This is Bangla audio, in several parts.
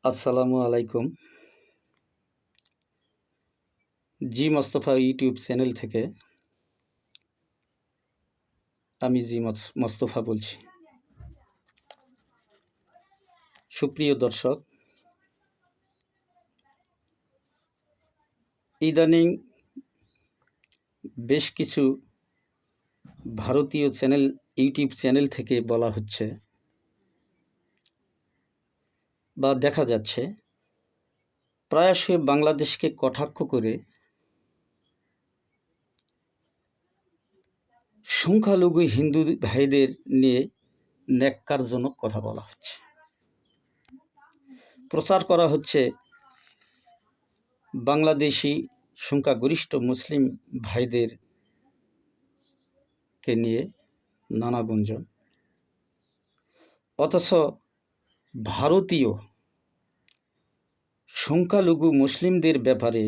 আসসালামু আলাইকুম। জি মোস্তফা ইউটিউব চ্যানেল থেকে আমি মোস্তফা বলছি। সুপ্রিয় দর্শক, ইদানিং বেশ কিছু ভারতীয় ইউটিউব চ্যানেল থেকে বলা হচ্ছে বা দেখা যাচ্ছে প্রায়শই বাংলাদেশকে কটাক্ষ করে সংখ্যালঘু হিন্দু ভাইদের নিয়ে ন্যাক্কারজনক কথা বলা হচ্ছে, প্রচার করা হচ্ছে বাংলাদেশি সংখ্যাগরিষ্ঠ মুসলিম ভাইদেরকে নিয়ে নানা গুঞ্জন, অথচ ভারতীয় সংখ্যালঘু মুসলিমদের ব্যাপারে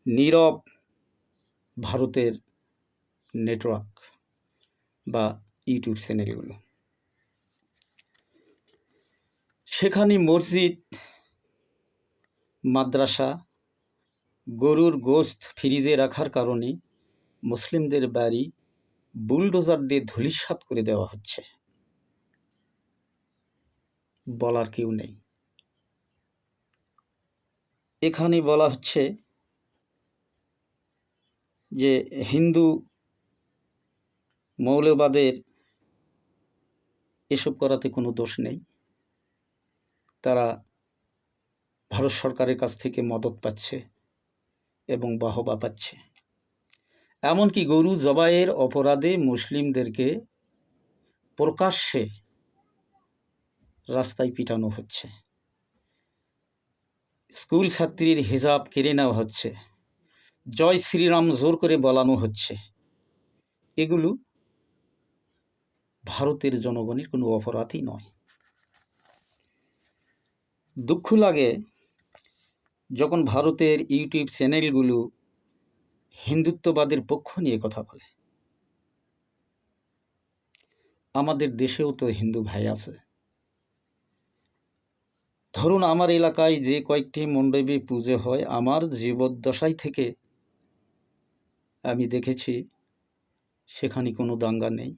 নীরব ভারতের নেটওয়ার্ক বা ইউটিউব চ্যানেলগুলো। সেখানে মসজিদ, মাদ্রাসা, গরুর গোশত ফ্রিজে রাখার কারণে মুসলিমদের বাড়ি বুলডোজার দিয়ে ধূলিসাৎ করে দেওয়া হচ্ছে। বলার কেউ নেই। এখানে বলা হচ্ছে যে হিন্দু মৌলবাদের এসব করাতে কোনো দোষ নেই, তারা ভারত সরকারের কাছ থেকে মদত পাচ্ছে এবং বাহবা পাচ্ছে। এমনকি গরু জবাইয়ের অপরাধে মুসলিমদেরকে প্রকাশ্যে রাস্তায় পিটানো হচ্ছে, স্কুল ছাত্রীর হিজাব কেড়ে নেওয়া হচ্ছে, জয় শ্রীরাম জোর করে বলানো হচ্ছে। এগুলো ভারতের জনগণের কোনো অপরাধই নয়। দুঃখ লাগে যখন ভারতের ইউটিউব চ্যানেলগুলো হিন্দুত্ববাদের পক্ষ নিয়ে কথা বলে। আমাদের দেশেও তো হিন্দু ভাই আছে। ধরুন, আমার এলাকায় যে কয়েকটি মণ্ডপে পুজো হয়, আমার জীবদ্দশায় থেকে আমি দেখেছি সেখানে কোনো দাঙ্গা নেই।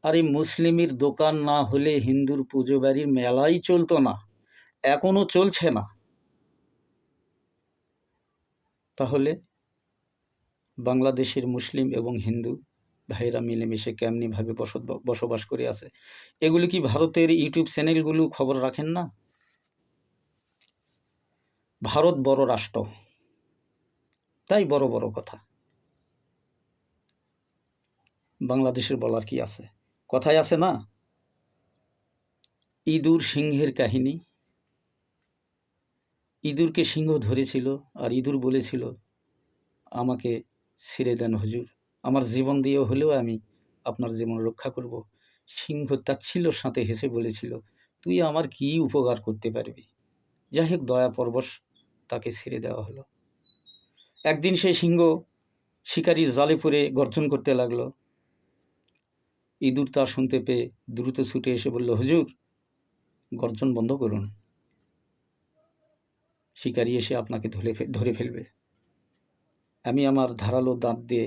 আর এই মুসলিমের দোকান না হলে হিন্দুর পুজো বাড়ির মেলাই চলতো না, এখনও চলছে না। তাহলে বাংলাদেশের মুসলিম এবং হিন্দু ভাইয়েরা মিলেমিশে কেমনিভাবে বসবাস করে আছে, এগুলি কি ভারতের ইউটিউব চ্যানেলগুলো খবর রাখেন না? ভারত বড় রাষ্ট্র, তাই বড় বড় কথা। বাংলাদেশের বলার কি আছে? কথায় আছে না, ইঁদুর সিংহের কাহিনী। ইঁদুরকে সিংহ ধরেছিল আর ইঁদুর বলেছিল, আমাকে ছেড়ে দেন হুজুর, আমার জীবন দিয়ে হলেও আমি আপনার জীবন রক্ষা করব। সিংহ তাচ্ছিল্যর সাথে হেসে বলেছিল, তুই আমার কি উপকার করতে পারবি? যাই হোক, দয়া পরবশ তাকে ছেড়ে দেওয়া হলো। একদিন সেই সিংহ শিকারির জালে পড়ে গর্জন করতে লাগলো। ইঁদুর তা শুনতে পেয়ে দ্রুত ছুটে এসে বলল, হুজুর, গর্জন বন্ধ করুন, শিকারি এসে আপনাকে ধরে ফেলবে। আমি আমার ধারালো দাঁত দিয়ে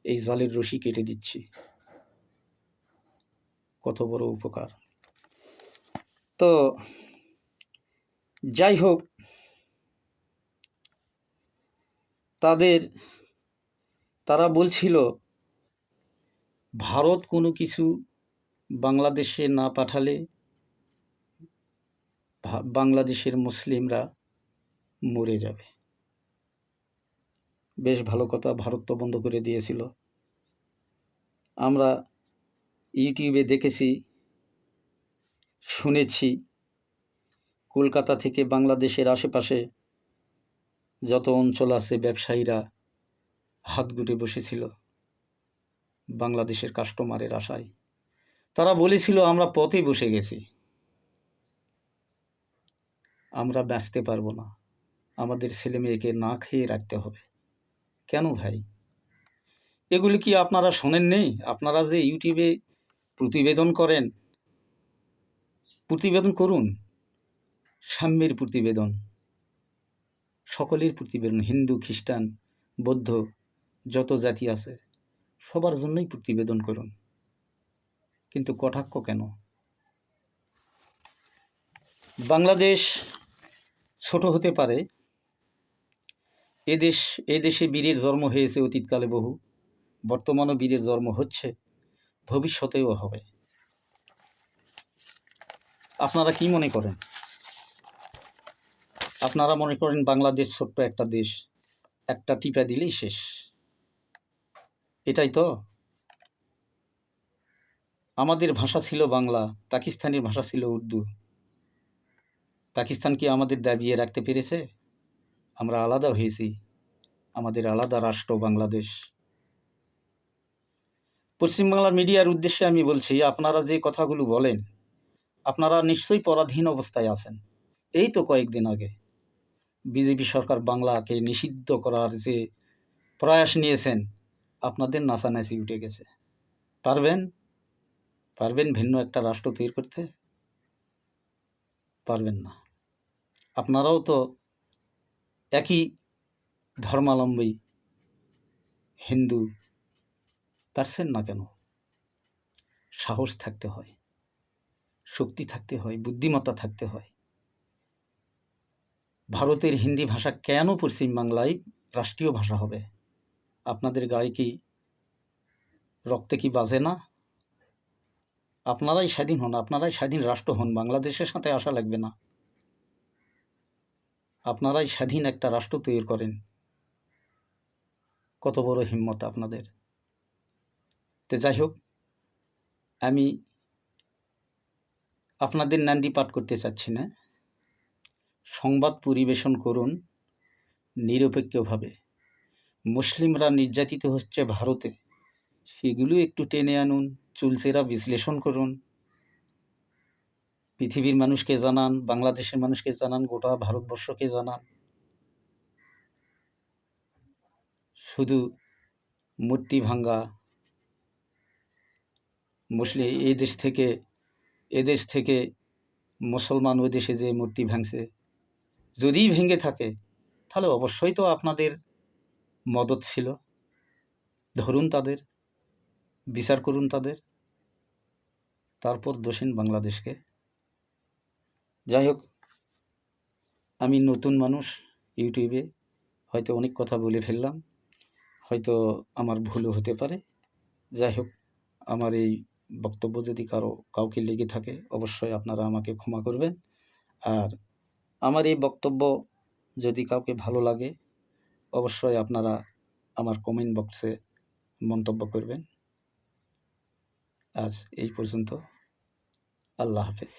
এই জালের রশি কেটে দিচ্ছি। কত বড় উপকার! তো যাই হোক, তারা বলছিল ভারত কোনো কিছু বাংলাদেশে না পাঠালে বাংলাদেশের মুসলিমরা মরে যাবে। বেশ ভালো কথা, ভারত তো বন্ধ করে দিয়েছিল। আমরা ইউটিউবে দেখেছি, শুনেছি, কলকাতা থেকে বাংলাদেশের আশেপাশে যত অঞ্চল আছে ব্যবসায়ীরা হাত গুটে বসেছিল বাংলাদেশের কাস্টমারের আশায়। তারা বলেছিল, আমরা পথে বসে গেছি, আমরা বাঁচতে পারবো না, আমাদের ছেলে মেয়েকে না খেয়ে রাখতে হবে। কেন ভাই? এগুলি কি আপনারা শোনেননি? আপনারা যে ইউটিউবে প্রতিবেদন করেন, প্রতিবেদন করুন, সাম্যের প্রতিবেদন, সকলের প্রতিবেদন, হিন্দু, খ্রিস্টান, বৌদ্ধ, যত জাতি আছে সবার জন্যই প্রতিবেদন করুন। কিন্তু কটাক্ষ কেন? বাংলাদেশ ছোট হতে পারে, এদেশে বীরের জন্ম হয়েছে অতীতকালে বহু, বর্তমানও বীরের জন্ম হচ্ছে, ভবিষ্যতেও হবে। আপনারা কি মনে করেন? আপনারা মনে করেন বাংলাদেশ ছোট্ট একটা দেশ, একটা টিপা দিলেই শেষ, এটাই তো? আমাদের ভাষা ছিল বাংলা, পাকিস্তানের ভাষা ছিল উর্দু। পাকিস্তান কি আমাদের দাবিয়ে রাখতে পেরেছে? আমরা আলাদা হয়েছি, আমাদের আলাদা রাষ্ট্র বাংলাদেশ। পশ্চিমবাংলার মিডিয়ার উদ্দেশ্যে আমি বলছি, আপনারা যে কথাগুলো বলেন, আপনারা নিশ্চয়ই পরাধীন অবস্থায় আছেন। এই তো কয়েকদিন আগে বিজেপি সরকার বাংলাকে নিষিদ্ধ করার যে প্রয়াস নিয়েছেন, আপনাদের নাচানাচি উঠে গেছে। পারবেন ভিন্ন একটা রাষ্ট্র তৈরি করতে? পারবেন না। আপনারাও তো একই ধর্মাবলম্বী হিন্দু, পারছেন না কেন? সাহস থাকতে হয়, শক্তি থাকতে হয়, বুদ্ধিমত্তা থাকতে হয়। ভারতের হিন্দি ভাষা কেন পশ্চিমবাংলায় রাষ্ট্রীয় ভাষা হবে? আপনাদের গায়ে কি রক্তে কি বাজে না? আপনারাই স্বাধীন হন, আপনারাই স্বাধীন রাষ্ট্র হন, বাংলাদেশের সাথে আসা লাগবে না। আপনারাই স্বাধীন একটা রাষ্ট্র তৈরি করেন। কত বড় হিম্মত আপনাদের! তো যাই হোক, আমি আপনাদের নান্দি পাঠ করতে চাচ্ছি না। সংবাদ পরিবেশন করুন নিরপেক্ষভাবে। মুসলিমরা নির্যাতিত হচ্ছে ভারতে, সেগুলো একটু টেনে আনুন, চুলচেরা বিশ্লেষণ করুন, পৃথিবীর মানুষকে জানান, বাংলাদেশের মানুষকে জানান, গোটা ভারতবর্ষকে জানান। শুধু মূর্তি ভাঙ্গা, মুসলিম এদেশ থেকে মুসলমান ওই দেশে যে মূর্তি ভাঙছে, যদিই ভেঙে থাকে তাহলে অবশ্যই তো আপনাদের মদত ছিল। ধরুন তাদের, বিচার করুন তাদের, তারপর দোষেন বাংলাদেশকে। যাই হোক, আমি নতুন মানুষ, ইউটিউবে হয়তো অনেক কথা বলে ফেললাম, হয়তো আমার ভুলও হতে পারে। যাই হোক, আমার এই বক্তব্য যদি কাউকে লেগে থাকে, অবশ্যই আপনারা আমাকে ক্ষমা করবেন। আর আমার এই বক্তব্য যদি কাউকে ভালো লাগে, অবশ্যই আপনারা আমার কমেন্ট বক্সে মন্তব্য করবেন। আজ এই পর্যন্ত। আল্লাহ হাফেজ।